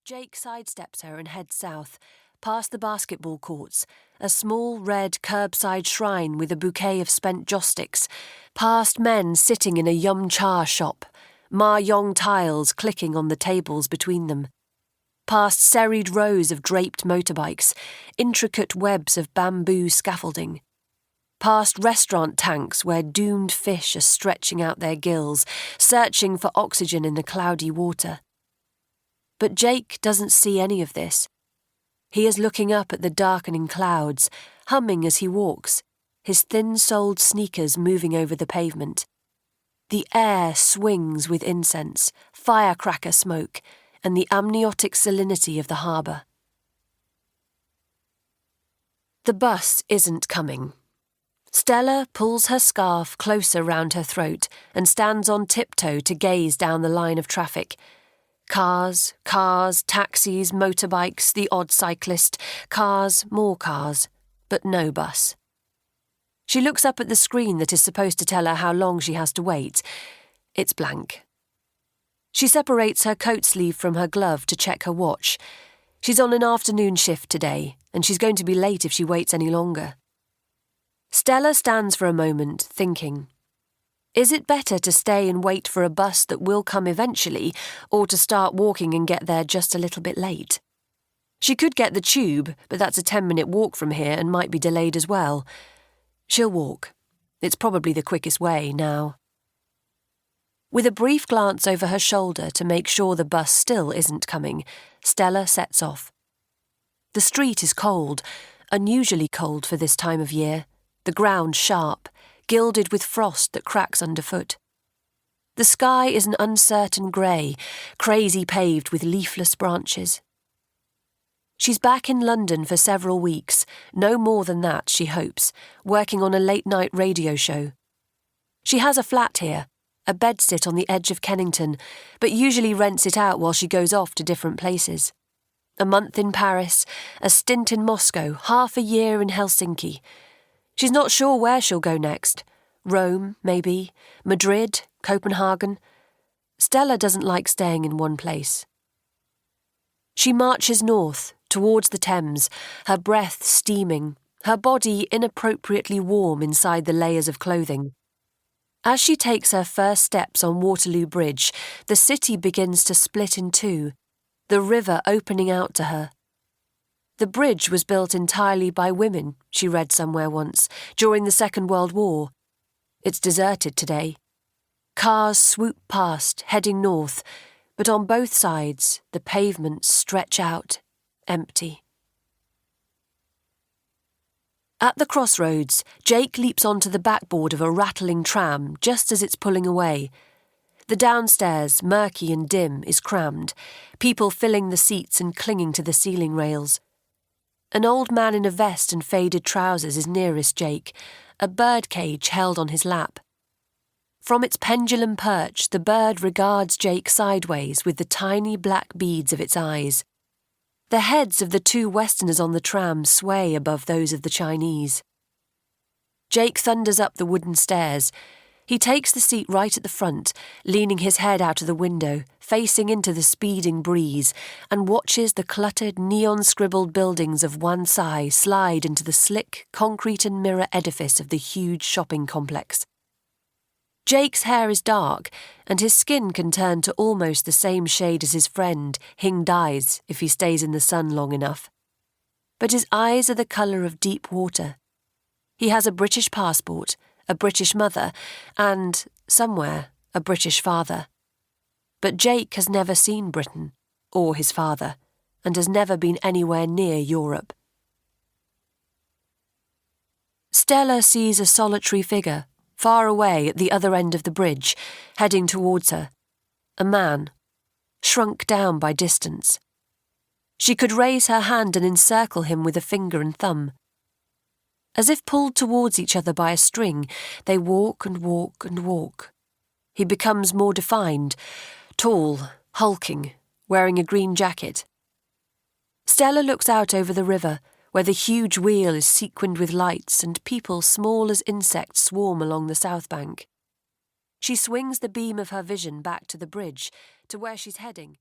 Jake sidesteps her and heads south, past the basketball courts, a small red curbside shrine with a bouquet of spent joss sticks, past men sitting in a yum cha shop, mahjong tiles clicking on the tables between them, past serried rows of draped motorbikes, intricate webs of bamboo scaffolding, past restaurant tanks where doomed fish are stretching out their gills, searching for oxygen in the cloudy water. But Jake doesn't see any of this. He is looking up at the darkening clouds, humming as he walks, his thin-soled sneakers moving over the pavement. The air swings with incense, firecracker smoke, and the amniotic salinity of the harbour. The bus isn't coming. Stella pulls her scarf closer round her throat and stands on tiptoe to gaze down the line of traffic. Cars, taxis, motorbikes, the odd cyclist, cars, more cars, but no bus. She looks up at the screen that is supposed to tell her how long she has to wait. It's blank. She separates her coat sleeve from her glove to check her watch. She's on an afternoon shift today, and she's going to be late if she waits any longer. Stella stands for a moment, thinking. Is it better to stay and wait for a bus that will come eventually, or to start walking and get there just a little bit late? She could get the tube, but that's a 10-minute walk from here and might be delayed as well. She'll walk. It's probably the quickest way now. With a brief glance over her shoulder to make sure the bus still isn't coming, Stella sets off. The street is cold, unusually cold for this time of year, the ground sharp, gilded with frost that cracks underfoot. The sky is an uncertain grey, crazy paved with leafless branches. She's back in London for several weeks, no more than that, she hopes, working on a late-night radio show. She has a flat here, a bedsit on the edge of Kennington, but usually rents it out while she goes off to different places. A month in Paris, a stint in Moscow, half a year in Helsinki. She's not sure where she'll go next. Rome, maybe. Madrid, Copenhagen. Stella doesn't like staying in one place. She marches north, towards the Thames, her breath steaming, her body inappropriately warm inside the layers of clothing. As she takes her first steps on Waterloo Bridge, the city begins to split in two, the river opening out to her. The bridge was built entirely by women, she read somewhere once, during the Second World War. It's deserted today. Cars swoop past, heading north, but on both sides the pavements stretch out, empty. At the crossroads, Jake leaps onto the backboard of a rattling tram just as it's pulling away. The downstairs, murky and dim, is crammed, people filling the seats and clinging to the ceiling rails. An old man in a vest and faded trousers is nearest Jake, a birdcage held on his lap. From its pendulum perch, the bird regards Jake sideways with the tiny black beads of its eyes. The heads of the two Westerners on the tram sway above those of the Chinese. Jake thunders up the wooden stairs. He takes the seat right at the front, leaning his head out of the window, facing into the speeding breeze, and watches the cluttered, neon-scribbled buildings of Wansai slide into the slick, concrete and mirror edifice of the huge shopping complex. Jake's hair is dark, and his skin can turn to almost the same shade as his friend, Hing Dai's, if he stays in the sun long enough. But his eyes are the colour of deep water. He has a British passport, a British mother, and, somewhere, a British father. But Jake has never seen Britain, or his father, and has never been anywhere near Europe. Stella sees a solitary figure, far away at the other end of the bridge, heading towards her. A man, shrunk down by distance. She could raise her hand and encircle him with a finger and thumb. As if pulled towards each other by a string, they walk and walk and walk. He becomes more defined, tall, hulking, wearing a green jacket. Stella looks out over the river, where the huge wheel is sequined with lights and people small as insects swarm along the south bank. She swings the beam of her vision back to the bridge, to where she's heading.